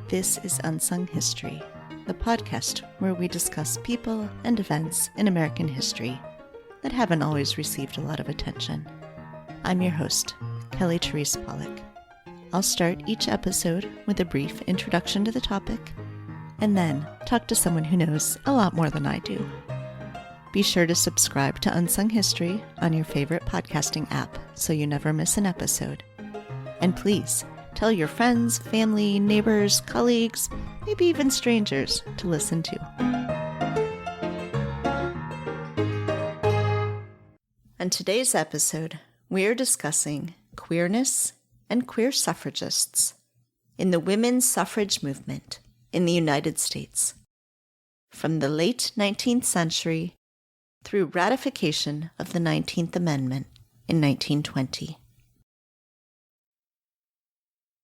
This is Unsung History, the podcast where we discuss people and events in American history that haven't always received a lot of attention. I'm your host, Kelly Therese Pollock. I'll start each episode with a brief introduction to the topic, and then talk to someone who knows a lot more than I do. Be sure to subscribe to Unsung History on your favorite podcasting app so you never miss an episode. And please, tell your friends, family, neighbors, colleagues, maybe even strangers to listen to. On today's episode, we are discussing queerness and queer suffragists in the women's suffrage movement in the United States, from the late 19th century through ratification of the 19th Amendment in 1920.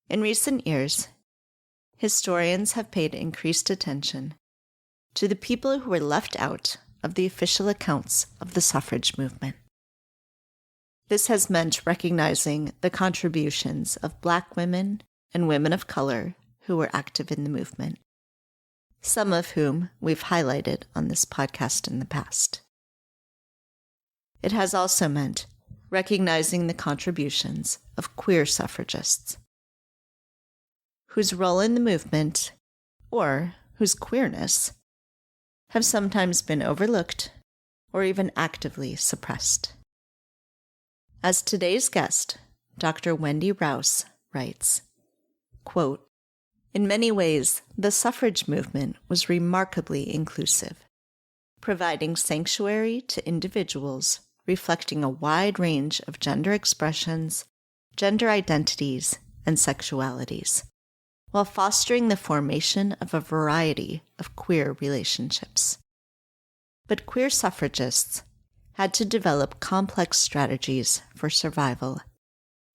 In recent years, historians have paid increased attention to the people who were left out of the official accounts of the suffrage movement. This has meant recognizing the contributions of Black women and women of color who were active in the movement, some of whom we've highlighted on this podcast in the past. It has also meant recognizing the contributions of queer suffragists, whose role in the movement, or whose queerness, have sometimes been overlooked or even actively suppressed. As today's guest, Dr. Wendy Rouse, writes, quote, "In many ways, the suffrage movement was remarkably inclusive, providing sanctuary to individuals reflecting a wide range of gender expressions, gender identities, and sexualities, while fostering the formation of a variety of queer relationships. But queer suffragists had to develop complex strategies for survival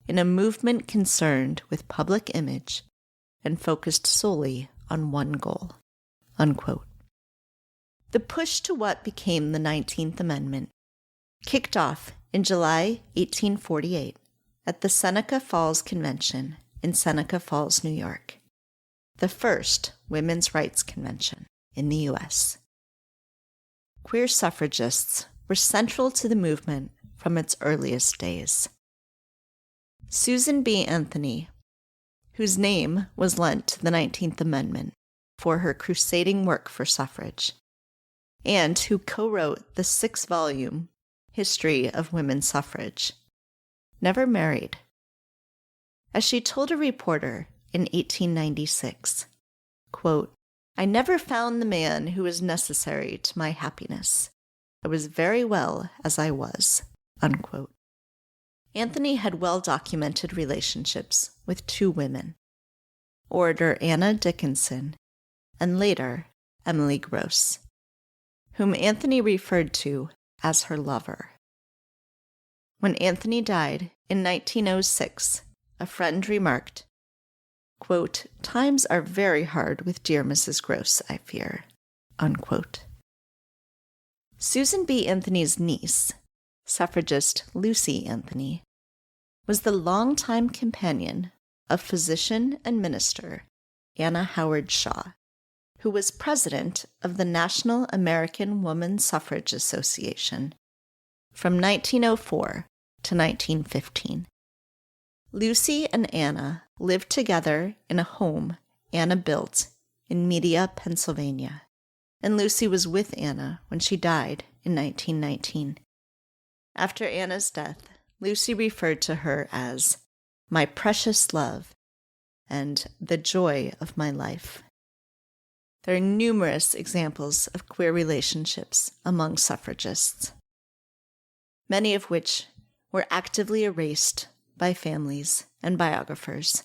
in a movement concerned with public image and focused solely on one goal." Unquote. The push to what became the 19th Amendment kicked off in July 1848 at the Seneca Falls Convention in Seneca Falls, New York, the first women's rights convention in the U.S. Queer suffragists were central to the movement from its earliest days. Susan B. Anthony, whose name was lent to the 19th Amendment for her crusading work for suffrage, and who co-wrote the 6-volume History of Women's Suffrage, never married. As she told a reporter in 1896, quote, "I never found the man who was necessary to my happiness. I was very well as I was." Unquote. Anthony had well-documented relationships with 2 women, Orator Anna Dickinson and later Emily Gross, whom Anthony referred to as her lover. When Anthony died in 1906, a friend remarked, quote, "Times are very hard with dear Mrs. Gross, I fear." Unquote. Susan B. Anthony's niece, suffragist Lucy Anthony, was the longtime companion of physician and minister Anna Howard Shaw, who was president of the National American Woman Suffrage Association from 1904 to 1915. Lucy and Anna lived together in a home Anna built in Media, Pennsylvania, and Lucy was with Anna when she died in 1919. After Anna's death, Lucy referred to her as "my precious love" and "the joy of my life." There are numerous examples of queer relationships among suffragists, many of which were actively erased by families and biographers,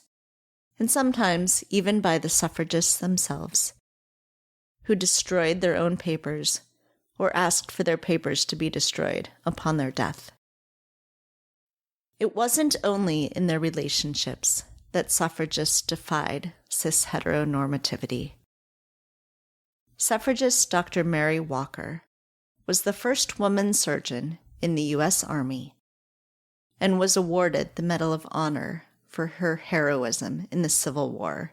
and sometimes even by the suffragists themselves, who destroyed their own papers or asked for their papers to be destroyed upon their death. It wasn't only in their relationships that suffragists defied cis-heteronormativity. Suffragist Dr. Mary Walker was the first woman surgeon in the U.S. Army and was awarded the Medal of Honor for her heroism in the Civil War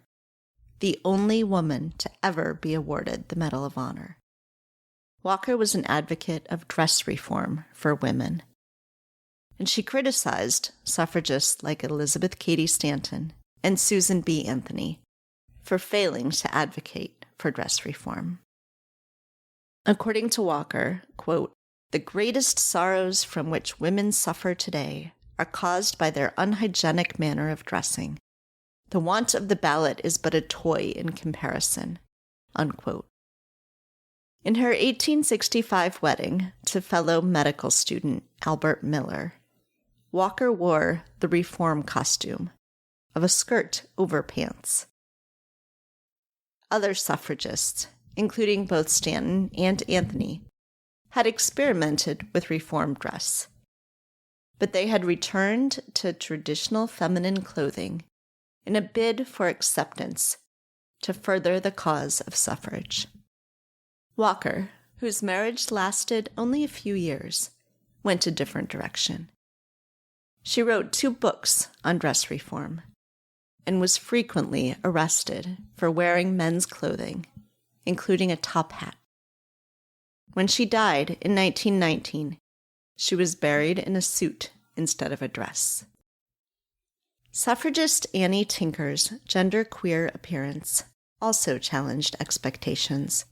the only woman to ever be awarded the Medal of Honor. Walker was an advocate of dress reform for women, and she criticized suffragists like Elizabeth Cady Stanton and Susan B. Anthony for failing to advocate for dress reform. According to Walker, quote, "The greatest sorrows from which women suffer today are caused by their unhygienic manner of dressing. The want of the ballot is but a toy in comparison," unquote. In her 1865 wedding to fellow medical student Albert Miller, Walker wore the reform costume of a skirt over pants. Other suffragists, including both Stanton and Anthony, had experimented with reform dress, but they had returned to traditional feminine clothing in a bid for acceptance to further the cause of suffrage. Walker, whose marriage lasted only a few years, went a different direction. She wrote 2 books on dress reform and was frequently arrested for wearing men's clothing, including a top hat. When she died in 1919, she was buried in a suit instead of a dress. Suffragist Annie Tinker's genderqueer appearance also challenged expectations,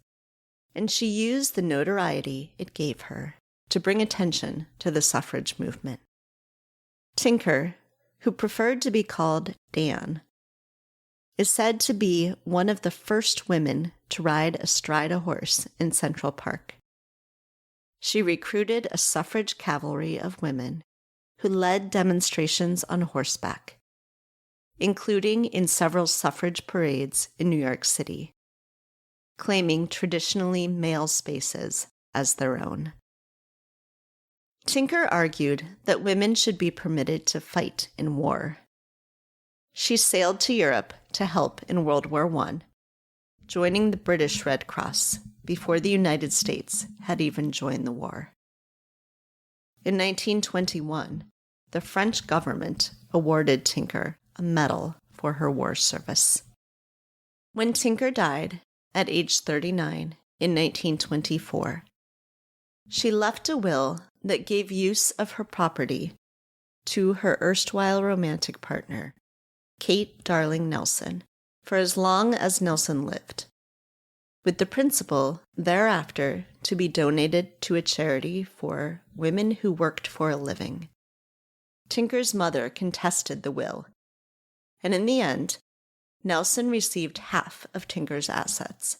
and she used the notoriety it gave her to bring attention to the suffrage movement. Tinker, who preferred to be called Dan, is said to be one of the first women to ride astride a horse in Central Park. She recruited a suffrage cavalry of women who led demonstrations on horseback, including in several suffrage parades in New York City, claiming traditionally male spaces as their own. Tinker argued that women should be permitted to fight in war. She sailed to Europe to help in World War I, joining the British Red Cross before the United States had even joined the war. In 1921, the French government awarded Tinker a medal for her war service. When Tinker died at age 39 in 1924, she left a will that gave use of her property to her erstwhile romantic partner, Kate Darling Nelson, for as long as Nelson lived, with the principal thereafter to be donated to a charity for women who worked for a living. Tinker's mother contested the will, and in the end, Nelson received half of Tinker's assets,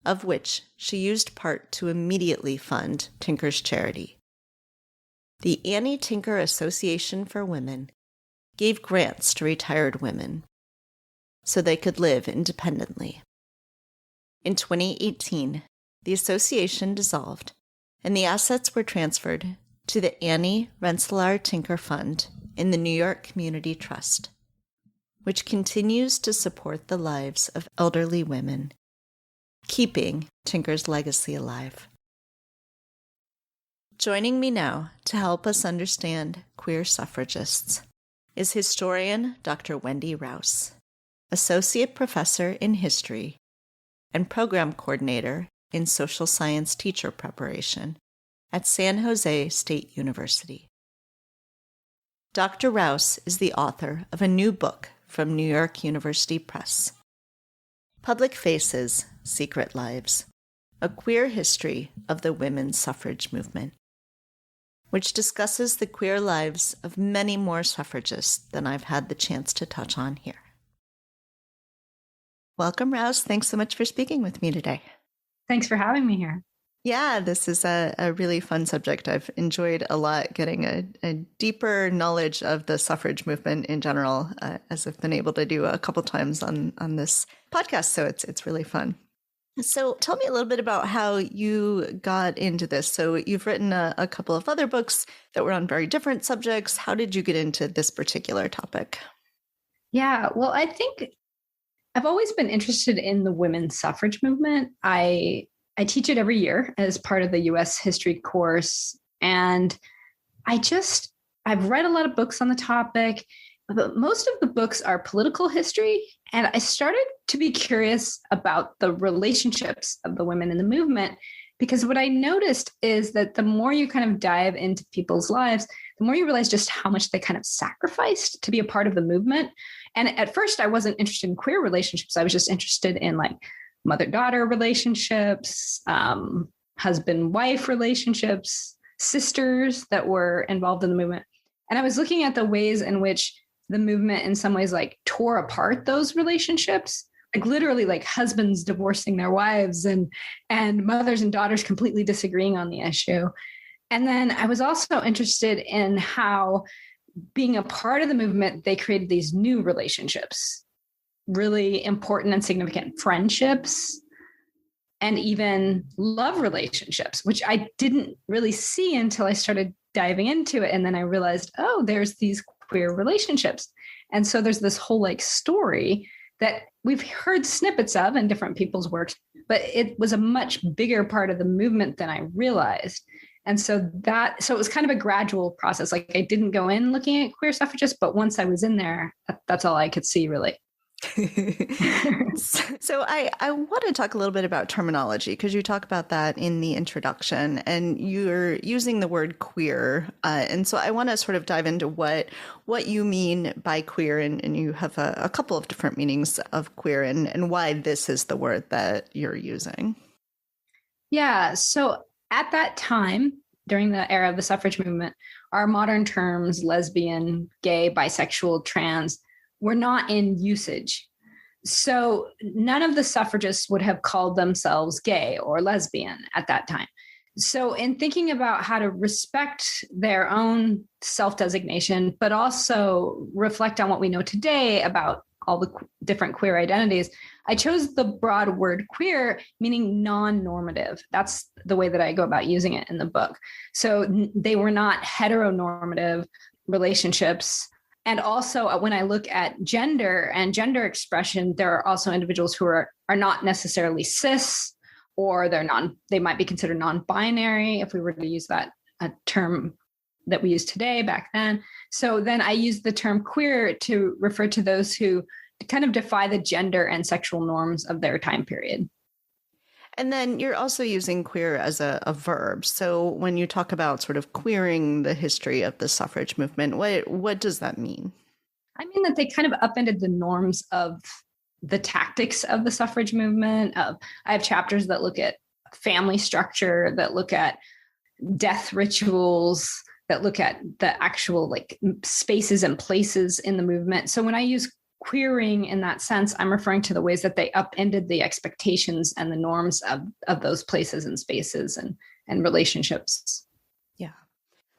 of which she used part to immediately fund Tinker's charity. The Annie Tinker Association for Women gave grants to retired women so they could live independently. In 2018, the association dissolved, and the assets were transferred to the Annie Rensselaer Tinker Fund in the New York Community Trust, which continues to support the lives of elderly women, keeping Tinker's legacy alive. Joining me now to help us understand queer suffragists is historian Dr. Wendy Rouse, associate professor in history and program coordinator in social science teacher preparation at San Jose State University. Dr. Rouse is the author of a new book from New York University Press, Public Faces, Secret Lives, A Queer History of the Women's Suffrage Movement, which discusses the queer lives of many more suffragists than I've had the chance to touch on here. Welcome, Rouse. Thanks so much for speaking with me today. Thanks for having me here. Yeah, this is a really fun subject. I've enjoyed a lot getting a deeper knowledge of the suffrage movement in general, as I've been able to do a couple times on this podcast. So it's really fun. So tell me a little bit about how you got into this. So you've written a couple of other books that were on very different subjects. How did you get into this particular topic? Yeah, well, I think I've always been interested in the women's suffrage movement. I teach it every year as part of the U.S. history course. And I've read a lot of books on the topic, but most of the books are political history And I started to be curious about the relationships of the women in the movement, because what I noticed is that the more you kind of dive into people's lives, the more you realize just how much they kind of sacrificed to be a part of the movement. And at first, I wasn't interested in queer relationships. I was just interested in like mother-daughter relationships, husband-wife relationships, sisters that were involved in the movement. And I was looking at the ways in which the movement in some ways like tore apart those relationships, like literally like husbands divorcing their wives and mothers and daughters completely disagreeing on the issue. And then I was also interested in how being a part of the movement, they created these new relationships, really important and significant friendships, and even love relationships, which I didn't really see until I started diving into it. And then I realized, oh, there's these queer relationships. And so there's this whole like story that we've heard snippets of in different people's works, but it was a much bigger part of the movement than I realized. And so it was kind of a gradual process. Like I didn't go in looking at queer suffragists, but once I was in there, that's all I could see really. So I want to talk a little bit about terminology, because you talk about that in the introduction and you're using the word queer. And so I want to sort of dive into what you mean by queer. And you have a couple of different meanings of queer and why this is the word that you're using. Yeah. So at that time, during the era of the suffrage movement, our modern terms, lesbian, gay, bisexual, trans, were not in usage. So none of the suffragists would have called themselves gay or lesbian at that time. So in thinking about how to respect their own self-designation, but also reflect on what we know today about all the different queer identities, I chose the broad word queer, meaning non-normative. That's the way that I go about using it in the book. So they were not heteronormative relationships. And also when I look at gender and gender expression, there are also individuals who are not necessarily cis, or they might be considered non-binary if we were to use that a term that we use today back then. So then I use the term queer to refer to those who kind of defy the gender and sexual norms of their time period. And then you're also using queer as a verb. So when you talk about sort of queering the history of the suffrage movement, what does that mean? I mean that they kind of upended the norms of the tactics of the suffrage movement. I have chapters that look at family structure, that look at death rituals, that look at the actual like spaces and places in the movement. So when I use queering in that sense, I'm referring to the ways that they upended the expectations and the norms of those places and spaces and relationships. Yeah.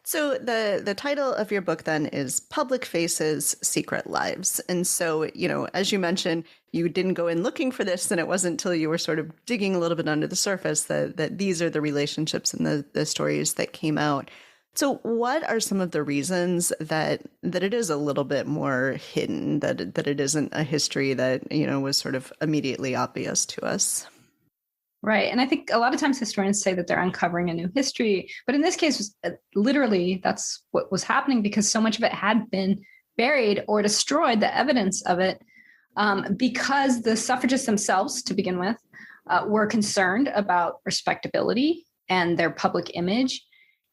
So the title of your book then is Public Faces, Secret Lives. And so, as you mentioned, you didn't go in looking for this, and it wasn't until you were sort of digging a little bit under the surface that these are the relationships and the stories that came out. So what are some of the reasons that it is a little bit more hidden, that it isn't a history that, was sort of immediately obvious to us? Right. And I think a lot of times historians say that they're uncovering a new history. But in this case, literally, that's what was happening, because so much of it had been buried or destroyed, the evidence of it, because the suffragists themselves, to begin with, were concerned about respectability and their public image.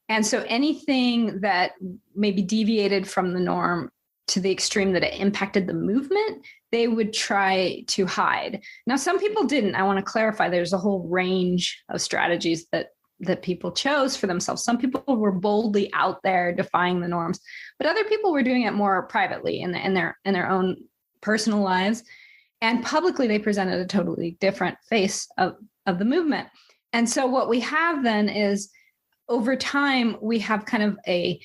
And so anything that maybe deviated from the norm to the extreme that it impacted the movement, they would try to hide. Now, some people didn't. I want to clarify, there's a whole range of strategies that people chose for themselves. Some people were boldly out there defying the norms, but other people were doing it more privately in their own personal lives. And publicly, they presented a totally different face of the movement. And so what we have then is, over time, we have kind of a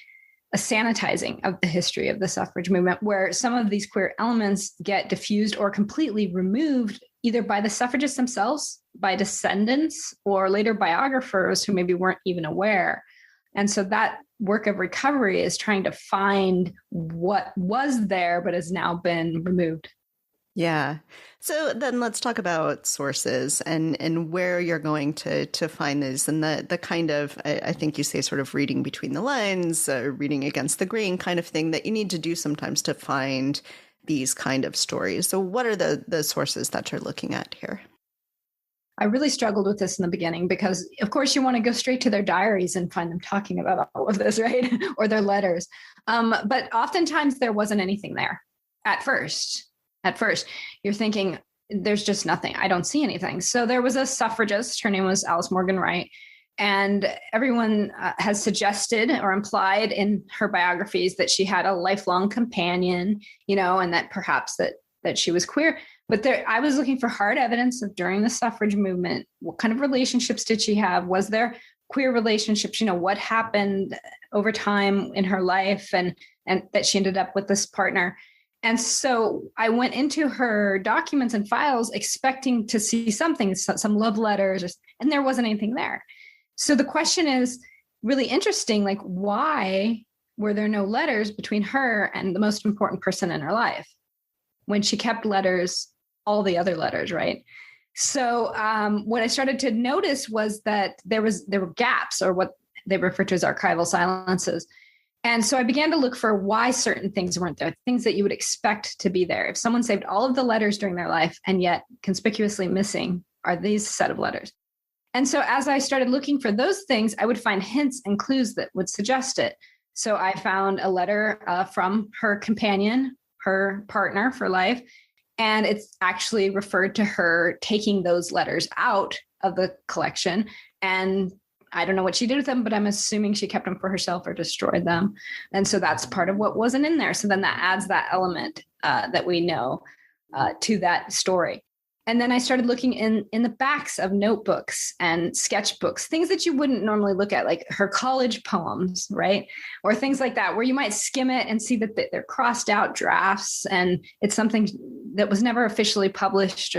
sanitizing of the history of the suffrage movement, where some of these queer elements get diffused or completely removed, either by the suffragists themselves, by descendants, or later biographers who maybe weren't even aware. And so that work of recovery is trying to find what was there but has now been removed. Yeah. So then let's talk about sources and where you're going to find these, and the kind of, I think you say, sort of reading between the lines, reading against the grain kind of thing that you need to do sometimes to find these kind of stories. So what are the sources that you're looking at here? I really struggled with this in the beginning because, of course, you want to go straight to their diaries and find them talking about all of this, right? Or their letters. But oftentimes there wasn't anything there at first. At first, you're thinking, there's just nothing. I don't see anything. So there was a suffragist. Her name was Alice Morgan Wright. And everyone has suggested or implied in her biographies that she had a lifelong companion, and that perhaps that she was queer. But I was looking for hard evidence of during the suffrage movement, what kind of relationships did she have? Was there queer relationships? What happened over time in her life and that she ended up with this partner? And so I went into her documents and files expecting to see something, some love letters, and there wasn't anything there. So the question is really interesting, like, why were there no letters between her and the most important person in her life when she kept letters, all the other letters, right? So what I started to notice was that there were gaps, or what they refer to as archival silences. And so I began to look for why certain things weren't there, things that you would expect to be there. If someone saved all of the letters during their life and yet conspicuously missing are these set of letters. And so as I started looking for those things, I would find hints and clues that would suggest it. So I found a letter from her companion, her partner for life, and it's actually referred to her taking those letters out of the collection. And I don't know what she did with them, but I'm assuming she kept them for herself or destroyed them. And so that's part of what wasn't in there. So then that adds that element that we know to that story. And then I started looking in the backs of notebooks and sketchbooks, things that you wouldn't normally look at, like her college poems, right? Or things like that, where you might skim it and see that they're crossed out drafts and it's something that was never officially published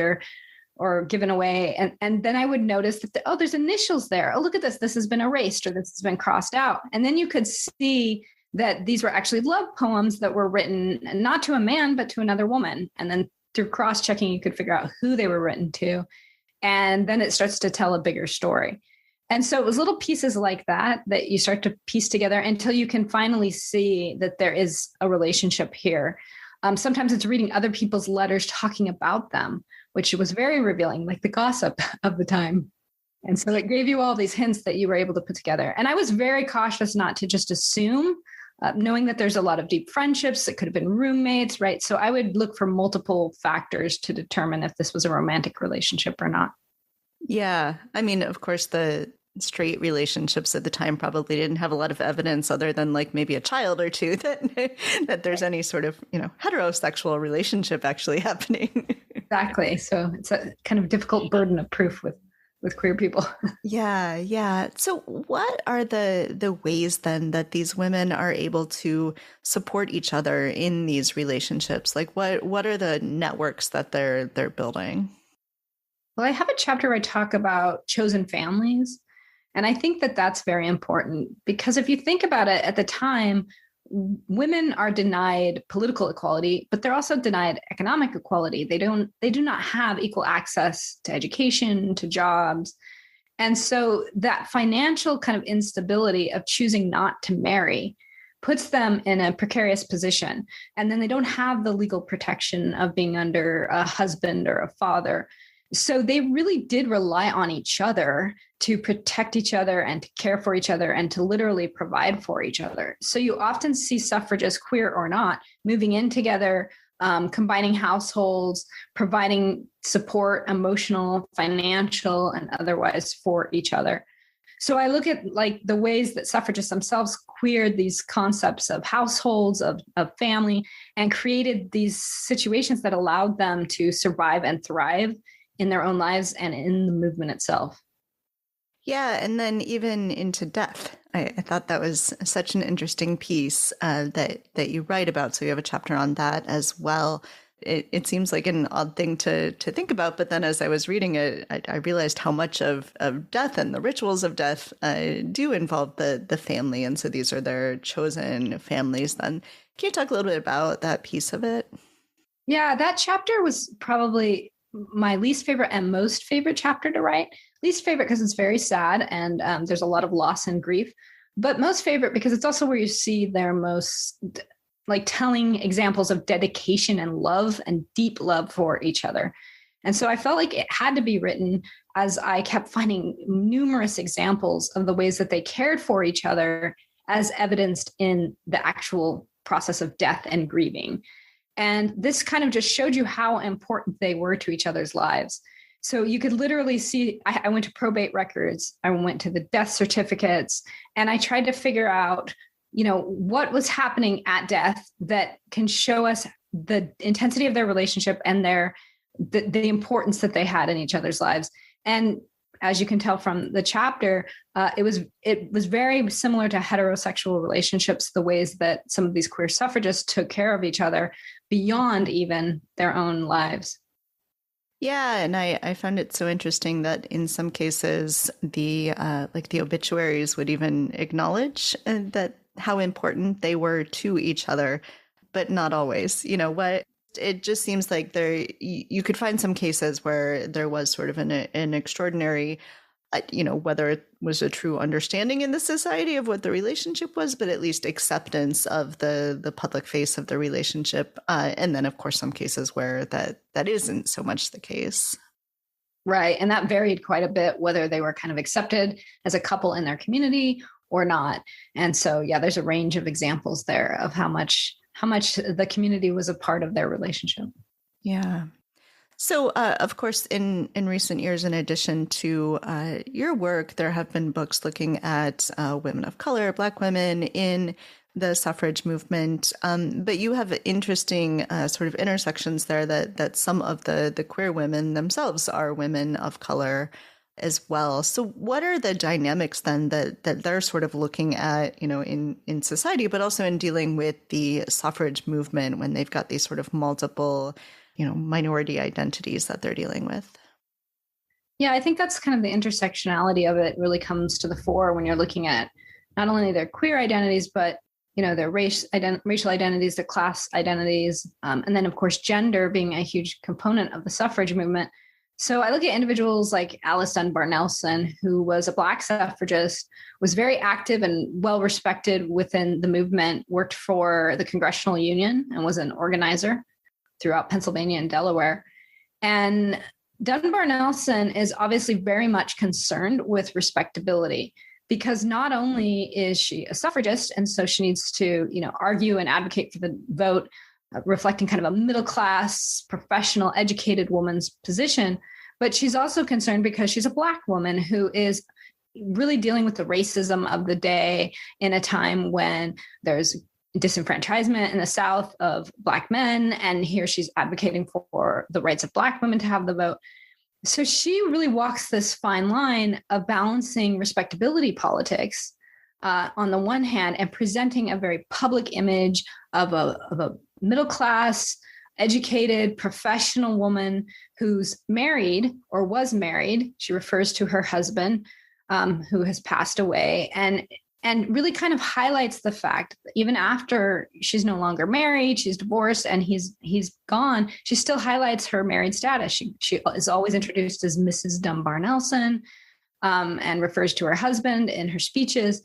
or given away. And then I would notice that, there's initials there. Oh, look at this. This has been erased or this has been crossed out. And then you could see that these were actually love poems that were written not to a man, but to another woman. And then through cross-checking, you could figure out who they were written to. And then it starts to tell a bigger story. And so it was little pieces like that you start to piece together until you can finally see that there is a relationship here. Sometimes it's reading other people's letters talking about them, which was very revealing, like the gossip of the time. And so it gave you all these hints that you were able to put together. And I was very cautious not to just assume, knowing that there's a lot of deep friendships. It could have been roommates, right? So I would look for multiple factors to determine if this was a romantic relationship or not. Yeah. I mean, of course, the straight relationships at the time probably didn't have a lot of evidence other than like maybe a child or two that there's any sort of, heterosexual relationship actually happening. Exactly. So it's a kind of difficult burden of proof with queer people. Yeah. So what are the ways then that these women are able to support each other in these relationships? Like what are the networks that they're building? Well, I have a chapter where I talk about chosen families. And I think that that's very important because if you think about it, at the time, women are denied political equality, but they're also denied economic equality. They do not have equal access to education, to jobs. And so that financial kind of instability of choosing not to marry puts them in a precarious position. And then they don't have the legal protection of being under a husband or a father. So they really did rely on each other to protect each other and to care for each other and to literally provide for each other. So you often see suffragists, queer or not, moving in together, combining households, providing support, emotional, financial, and otherwise for each other. So I look at like the ways that suffragists themselves queered these concepts of households, of family, and created these situations that allowed them to survive and thrive in their own lives and in the movement itself. Yeah, and then even into death. I thought that was such an interesting piece that you write about. So you have a chapter on that as well. It seems like an odd thing to think about, but then as I was reading it, I realized how much of death and the rituals of death do involve the family. And so these are their chosen families then. Can you talk a little bit about that piece of it? Yeah, that chapter was probably my least favorite and most favorite chapter to write. Least favorite because it's very sad and there's a lot of loss and grief, but most favorite because it's also where you see their most like telling examples of dedication and love and deep love for each other. And so I felt like it had to be written, as I kept finding numerous examples of the ways that they cared for each other as evidenced in the actual process of death and grieving. And this kind of just showed you how important they were to each other's lives. So you could literally see, I went to probate records, I went to the death certificates, and I tried to figure out, what was happening at death that can show us the intensity of their relationship and the importance that they had in each other's lives. And as you can tell from the chapter, it was very similar to heterosexual relationships, the ways that some of these queer suffragists took care of each other beyond even their own lives. Yeah, and I found it so interesting that in some cases the obituaries would even acknowledge that how important they were to each other, but not always. It just seems like you could find some cases where there was sort of an extraordinary, whether it was a true understanding in the society of what the relationship was, but at least acceptance of the public face of the relationship. And then, of course, some cases where that isn't so much the case. Right. And that varied quite a bit, whether they were kind of accepted as a couple in their community or not. And so, yeah, there's a range of examples there of how much the community was a part of their relationship. Yeah. So, of course, in recent years, in addition to your work, there have been books looking at women of color, Black women in the suffrage movement. But you have interesting sort of intersections there that some of the queer women themselves are women of color as well. So what are the dynamics then that they're sort of looking at, in society, but also in dealing with the suffrage movement when they've got these sort of multiple, minority identities that they're dealing with? Yeah, I think that's kind of the intersectionality of it really comes to the fore when you're looking at not only their queer identities, but their racial identities, their class identities, and then of course gender being a huge component of the suffrage movement. So I look at individuals like Allison Barrnelson, who was a Black suffragist, was very active and well respected within the movement, worked for the Congressional Union and was an organizer throughout Pennsylvania and Delaware. And Dunbar Nelson is obviously very much concerned with respectability, because not only is she a suffragist, and so she needs to, argue and advocate for the vote, reflecting kind of a middle class, professional, educated woman's position, but she's also concerned because she's a Black woman who is really dealing with the racism of the day in a time when there's disenfranchisement in the South of Black men. And here she's advocating for the rights of Black women to have the vote. So she really walks this fine line of balancing respectability politics on the one hand and presenting a very public image of a middle class, educated, professional woman who's married or was married. She refers to her husband who has passed away, and really kind of highlights the fact that even after she's no longer married, she's divorced and he's gone, she still highlights her married status. She is always introduced as Mrs. Dunbar Nelson and refers to her husband in her speeches.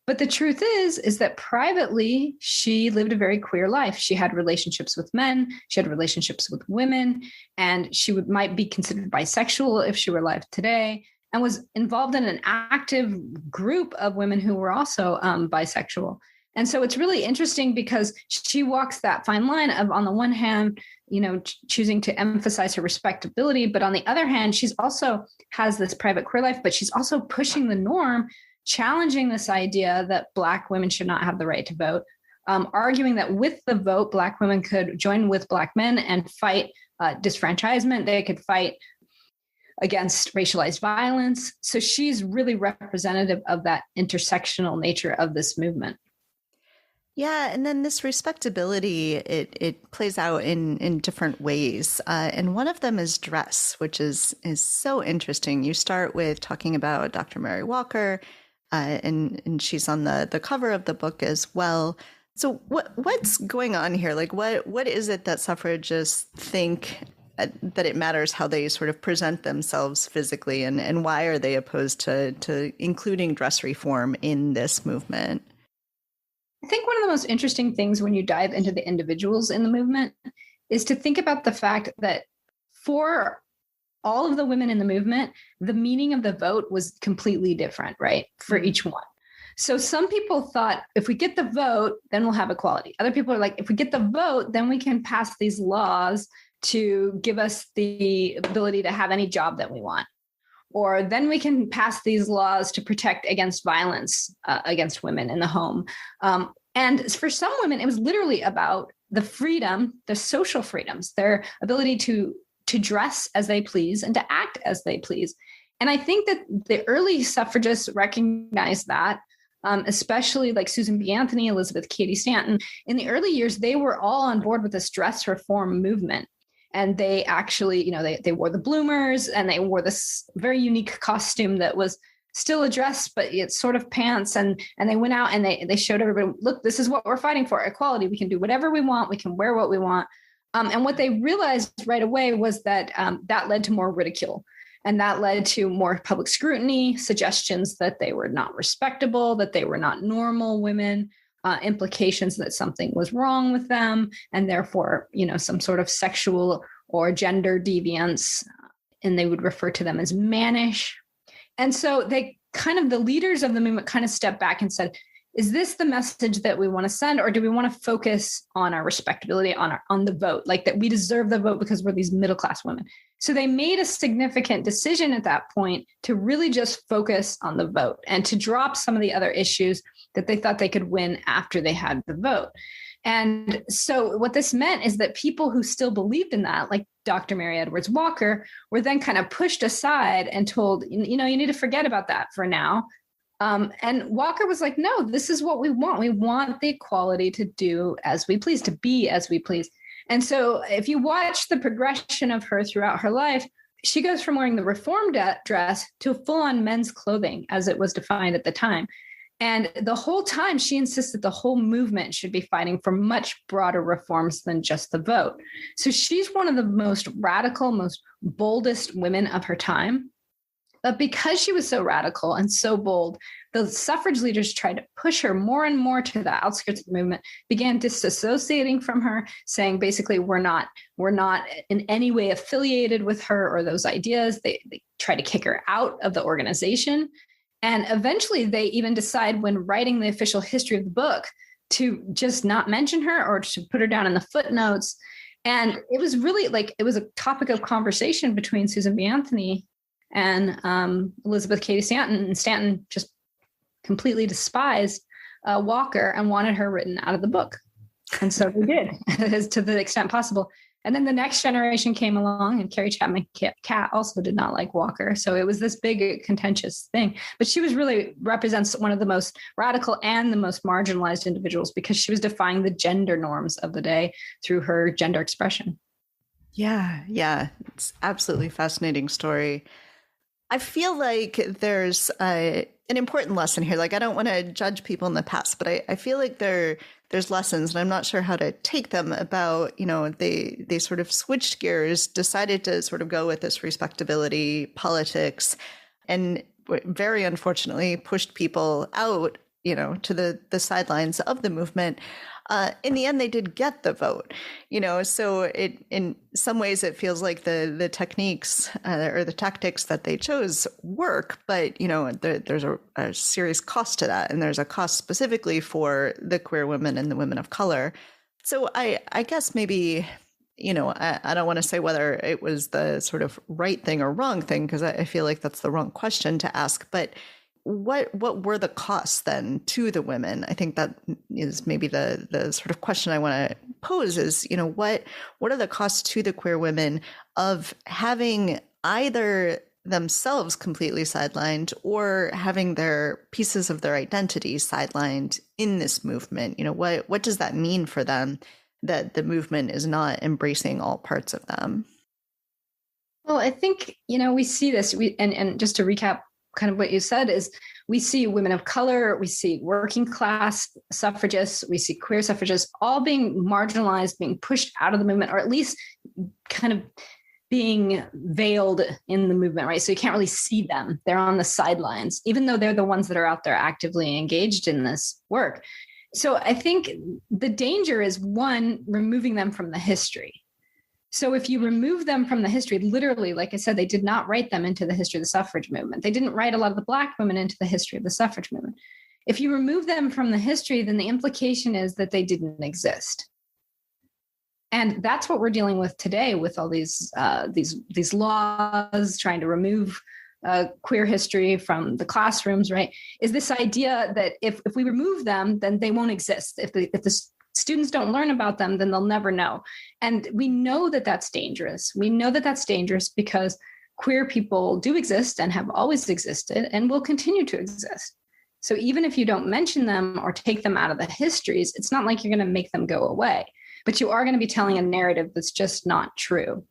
But the truth is that privately, she lived a very queer life. She had relationships with men, she had relationships with women, and she might be considered bisexual if she were alive today, and was involved in an active group of women who were also bisexual. And so it's really interesting because she walks that fine line of, on the one hand, choosing to emphasize her respectability, but on the other hand, she's also has this private queer life, but she's also pushing the norm, challenging this idea that Black women should not have the right to vote, arguing that with the vote, Black women could join with Black men and fight disfranchisement. They could fight against racialized violence. So she's really representative of that intersectional nature of this movement. Yeah, and then this respectability, it plays out in different ways. And one of them is dress, which is so interesting. You start with talking about Dr. Mary Walker, and she's on the cover of the book as well. So what's going on here? Like, what is it that suffragists think that it matters how they sort of present themselves physically, and why are they opposed to including dress reform in this movement? I think one of the most interesting things when you dive into the individuals in the movement is to think about the fact that for all of the women in the movement, the meaning of the vote was completely different, right? For each one. So some people thought if we get the vote, then we'll have equality. Other people are like, if we get the vote, then we can pass these laws to give us the ability to have any job that we want. Or then we can pass these laws to protect against violence against women in the home. And for some women, it was literally about the freedom, the social freedoms, their ability to dress as they please and to act as they please. And I think that the early suffragists recognized that, especially like Susan B. Anthony, Elizabeth Cady Stanton. In the early years, they were all on board with this dress reform movement. And they actually, they wore the bloomers and they wore this very unique costume that was still a dress, but it's sort of pants. And they went out and they showed everybody, look, this is what we're fighting for, equality. We can do whatever we want. We can wear what we want. And what they realized right away was that that led to more ridicule. And that led to more public scrutiny, suggestions that they were not respectable, that they were not normal women, implications that something was wrong with them, and therefore, some sort of sexual or gender deviance. And they would refer to them as mannish. And so the leaders of the movement kind of stepped back and said, is this the message that we want to send, or do we want to focus on our respectability, on the vote, like that we deserve the vote because we're these middle-class women? So they made a significant decision at that point to really just focus on the vote and to drop some of the other issues that they thought they could win after they had the vote. And so what this meant is that people who still believed in that, like Dr. Mary Edwards Walker, were then kind of pushed aside and told, you need to forget about that for now. And Walker was like, no, this is what we want. We want the equality to do as we please, to be as we please. And so if you watch the progression of her throughout her life, she goes from wearing the reformed dress to full-on men's clothing as it was defined at the time. And the whole time she insists that the whole movement should be fighting for much broader reforms than just the vote. So she's one of the most radical, most boldest women of her time. But because she was so radical and so bold, the suffrage leaders tried to push her more and more to the outskirts of the movement, began disassociating from her, saying basically, we're not in any way affiliated with her or those ideas. They tried to kick her out of the organization. And eventually they even decide, when writing the official history of the book, to just not mention her or to put her down in the footnotes. And it was really it was a topic of conversation between Susan B. Anthony and Elizabeth Cady Stanton. And Stanton just completely despised Walker and wanted her written out of the book. And so they did, to the extent possible. And then the next generation came along, and Carrie Chapman Catt also did not like Walker. So it was this big contentious thing. But she represents one of the most radical and the most marginalized individuals, because she was defying the gender norms of the day through her gender expression. Yeah. It's absolutely fascinating story. I feel like there's an important lesson here. Like, I don't want to judge people in the past, but I feel like there's lessons, and I'm not sure how to take them, about, they sort of switched gears, decided to sort of go with this respectability politics, and very unfortunately pushed people out, to the sidelines of the movement. In the end, they did get the vote, so in some ways it feels like the techniques or the tactics that they chose work, but, there's a serious cost to that. And there's a cost specifically for the queer women and the women of color. So I guess maybe, I don't want to say whether it was the sort of right thing or wrong thing, because I feel like that's the wrong question to ask. But what were the costs then to the women? I think that is maybe the sort of question I want to pose is, what are the costs to the queer women of having either themselves completely sidelined or having their pieces of their identity sidelined in this movement? What does that mean for them, that the movement is not embracing all parts of them? Well, I think, we see this, and just to recap kind of what you said, is we see women of color, we see working class suffragists, we see queer suffragists all being marginalized, being pushed out of the movement, or at least kind of being veiled in the movement, right? So you can't really see them. They're on the sidelines, even though they're the ones that are out there actively engaged in this work. So I think the danger is, one, removing them from the history. So if you remove them from the history, literally, like I said, they did not write them into the history of the suffrage movement. They didn't write a lot of the Black women into the history of the suffrage movement. If you remove them from the history, then the implication is that they didn't exist. And that's what we're dealing with today with all these laws trying to remove queer history from the classrooms, right? Is this idea that if we remove them, then they won't exist. If the students don't learn about them, then they'll never know. And we know that that's dangerous. We know that that's dangerous because queer people do exist and have always existed and will continue to exist. So even if you don't mention them or take them out of the histories, it's not like you're going to make them go away, but you are going to be telling a narrative that's just not true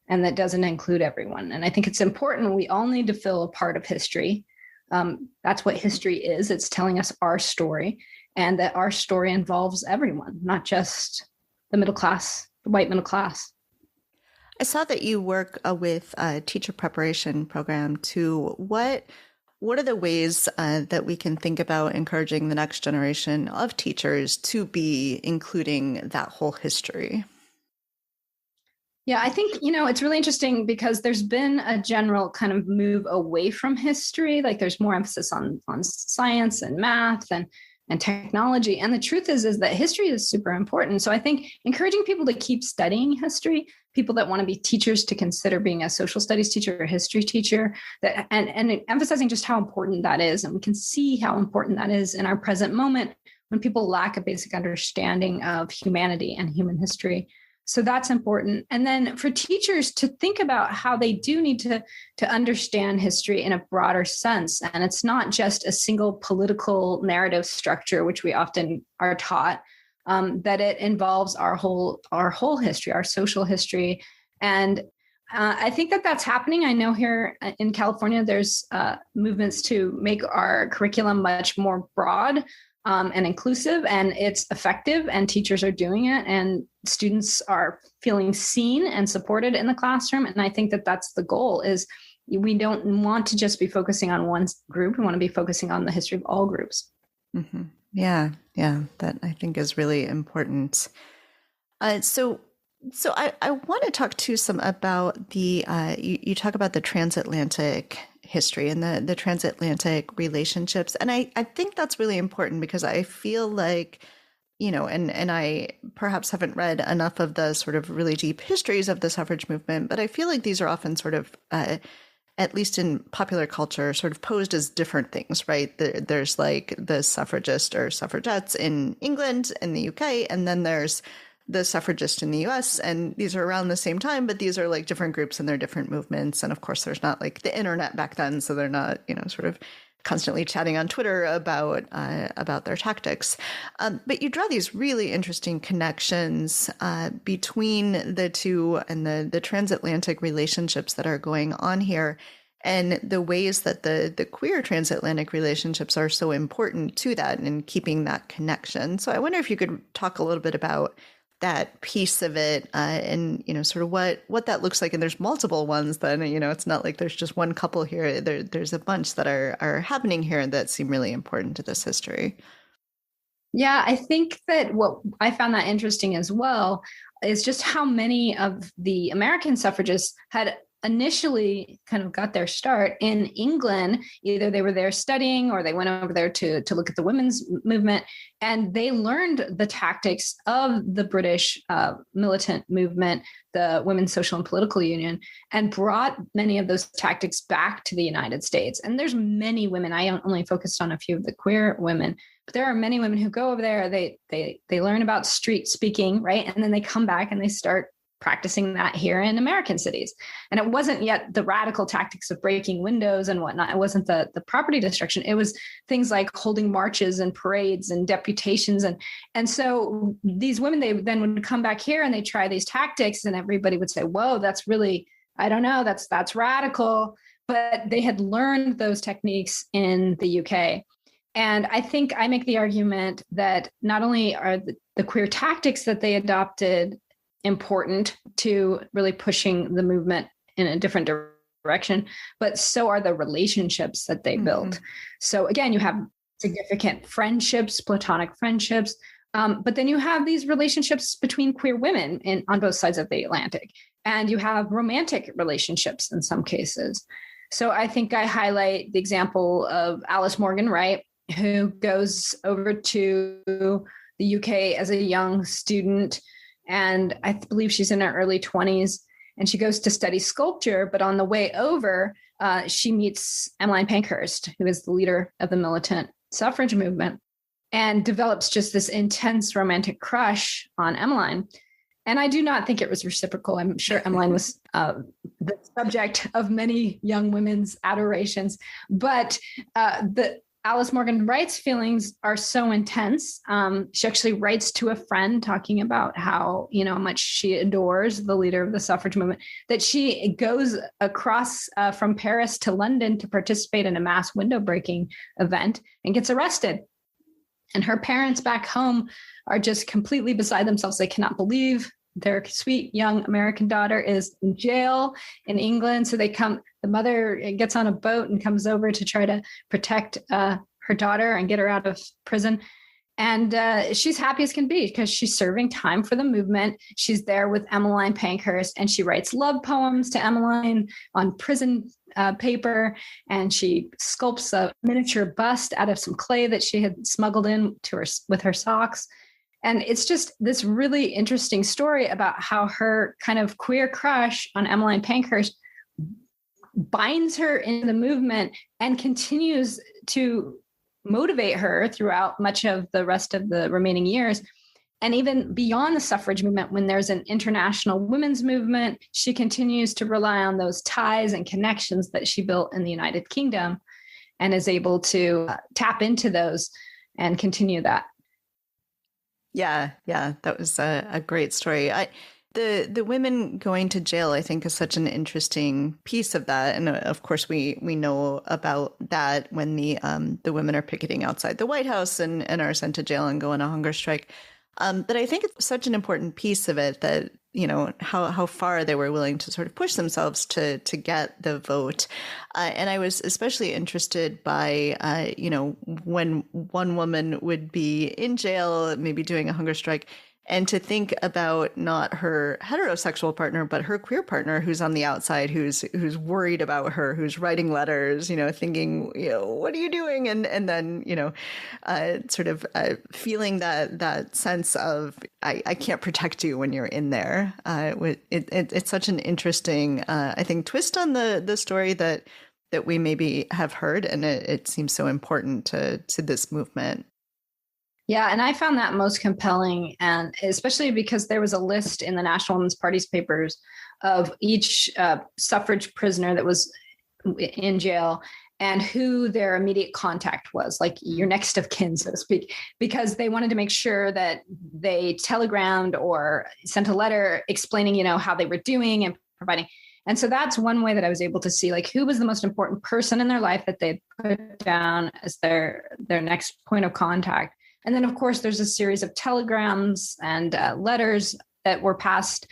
and that doesn't include everyone. And I think it's important. We all need to feel a part of history. That's what history is. It's telling us our story, and that our story involves everyone, not just the middle class, the white middle class. I saw that you work with a teacher preparation program too. What are the ways that we can think about encouraging the next generation of teachers to be including that whole history? Yeah, I think, it's really interesting because there's been a general kind of move away from history. Like there's more emphasis on science and math and technology. And the truth is that history is super important. So I think encouraging people to keep studying history, people that want to be teachers to consider being a social studies teacher or history teacher, and emphasizing just how important that is. And we can see how important that is in our present moment when people lack a basic understanding of humanity and human history. So that's important. And then for teachers to think about how they do need to understand history in a broader sense. And it's not just a single political narrative structure, which we often are taught, that it involves our whole history, our social history. And I think that that's happening. I know here in California, there's movements to make our curriculum much more broad and inclusive, and it's effective, and teachers are doing it, and students are feeling seen and supported in the classroom. And I think that that's the goal, is we don't want to just be focusing on one group. We want to be focusing on the history of all groups. Mm-hmm. Yeah. That I think is really important. So I want to talk to some about the, you talk about the transatlantic history and the transatlantic relationships. And I think that's really important because I feel like, and I perhaps haven't read enough of the sort of really deep histories of the suffrage movement, but I feel like these are often sort of, at least in popular culture, sort of posed as different things, right? There's like the suffragist or suffragettes in England and the UK, and then there's the suffragist in the US, and these are around the same time, but these are like different groups and they're different movements. And of course, there's not like the internet back then, so they're not, sort of constantly chatting on Twitter about their tactics. But you draw these really interesting connections between the two and the transatlantic relationships that are going on here, and the ways that the queer transatlantic relationships are so important to that and keeping that connection. So I wonder if you could talk a little bit about that piece of it, and sort of what that looks like. And there's multiple ones. Then it's not like there's just one couple here. There's a bunch that are happening here that seem really important to this history. Yeah, I think that what I found that interesting as well is just how many of the American suffragists had initially kind of got their start in England. Either they were there studying or they went over there to look at the women's movement, and they learned the tactics of the British militant movement, the Women's Social and Political Union, and brought many of those tactics back to the United States. And there's many women, I only focused on a few of the queer women, but there are many women who go over there, they learn about street speaking, right? And then they come back and they start practicing that here in American cities. And it wasn't yet the radical tactics of breaking windows and whatnot. It wasn't the property destruction. It was things like holding marches and parades and deputations. And so these women, they then would come back here and they try these tactics, and everybody would say, whoa, that's really, I don't know, that's radical. But they had learned those techniques in the UK. And I think I make the argument that not only are the queer tactics that they adopted important to really pushing the movement in a different direction, but so are the relationships that they built. So again, you have significant friendships, platonic friendships. But then you have these relationships between queer women on both sides of the Atlantic, and you have romantic relationships in some cases. So I think I highlight the example of Alice Morgan Wright, who goes over to the UK as a young student, and I believe she's in her early 20s, and she goes to study sculpture. But on the way over, she meets Emmeline Pankhurst, who is the leader of the militant suffrage movement, and develops just this intense romantic crush on Emmeline. And I do not think it was reciprocal. I'm sure Emmeline was the subject of many young women's adorations, but the Alice Morgan Wright's feelings are so intense. She actually writes to a friend talking about how, much she adores the leader of the suffrage movement, that she goes across from Paris to London to participate in a mass window breaking event and gets arrested. And her parents back home are just completely beside themselves. They cannot believe their sweet young American daughter is in jail in England. So the mother gets on a boat and comes over to try to protect her daughter and get her out of prison. And she's happy as can be because she's serving time for the movement. She's there with Emmeline Pankhurst, and she writes love poems to Emmeline on prison paper, and she sculpts a miniature bust out of some clay that she had smuggled in to her with her socks. And it's just this really interesting story about how her kind of queer crush on Emmeline Pankhurst binds her in the movement and continues to motivate her throughout much of the rest of the remaining years. And even beyond the suffrage movement, when there's an international women's movement, she continues to rely on those ties and connections that she built in the United Kingdom and is able to tap into those and continue that. Yeah, that was a great story. The women going to jail, I think, is such an interesting piece of that. And of course, we know about that when the women are picketing outside the White House and are sent to jail and go on a hunger strike. But I think it's such an important piece of it that, how far they were willing to sort of push themselves to get the vote. And I was especially interested by, when one woman would be in jail, maybe doing a hunger strike, and to think about not her heterosexual partner, but her queer partner who's on the outside, who's worried about her, who's writing letters, thinking, what are you doing? And then, sort of feeling that sense of, I can't protect you when you're in there. It's such an interesting, I think, twist on the story that we maybe have heard. And it seems so important to this movement. Yeah, and I found that most compelling, and especially because there was a list in the National Women's Party's papers of each suffrage prisoner that was in jail and who their immediate contact was, like your next of kin, so to speak, because they wanted to make sure that they telegrammed or sent a letter explaining, how they were doing and providing. And so that's one way that I was able to see, like, who was the most important person in their life that they put down as their next point of contact. And then, of course, there's a series of telegrams and letters that were passed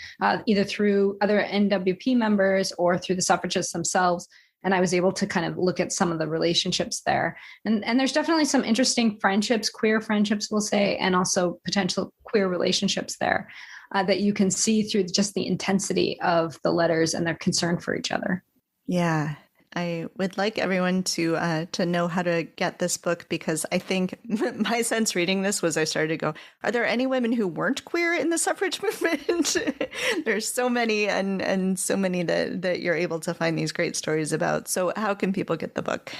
either through other NWP members or through the suffragists themselves. And I was able to kind of look at some of the relationships there. And there's definitely some interesting friendships, queer friendships, we'll say, and also potential queer relationships there that you can see through just the intensity of the letters and their concern for each other. Yeah. I would like everyone to know how to get this book, because I think my sense reading this was I started to go, are there any women who weren't queer in the suffrage movement? There's so many and so many that you're able to find these great stories about. So how can people get the book?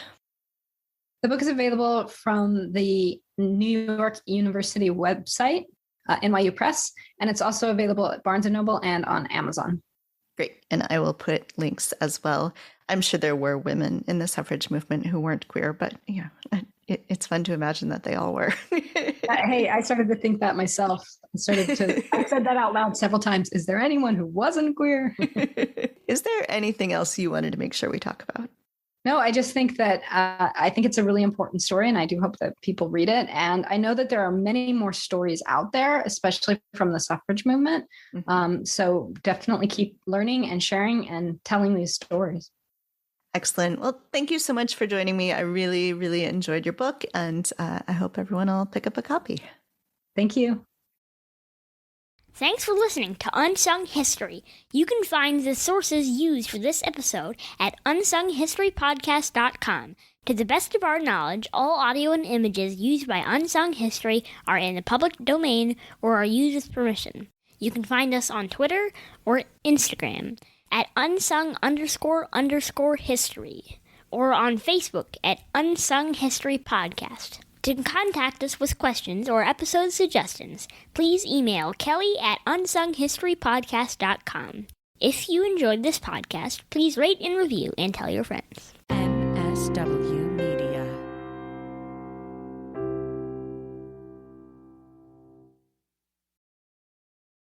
The book is available from the New York University website, NYU Press, and it's also available at Barnes & Noble and on Amazon. Great. And I will put links as well. I'm sure there were women in the suffrage movement who weren't queer, but it's fun to imagine that they all were. Hey, I started to think that myself. I said that out loud several times. Is there anyone who wasn't queer? Is there anything else you wanted to make sure we talk about? No, I just think that I think it's a really important story, and I do hope that people read it. And I know that there are many more stories out there, especially from the suffrage movement. Mm-hmm. So definitely keep learning and sharing and telling these stories. Excellent. Well, thank you so much for joining me. I really, really enjoyed your book, and I hope everyone will pick up a copy. Thank you. Thanks for listening to Unsung History. You can find the sources used for this episode at unsunghistorypodcast.com. To the best of our knowledge, all audio and images used by Unsung History are in the public domain or are used with permission. You can find us on Twitter or Instagram at unsung__history or on Facebook at Unsung History Podcast. To contact us with questions or episode suggestions, please email Kelly at unsunghistorypodcast.com. If you enjoyed this podcast, please rate and review and tell your friends. MSW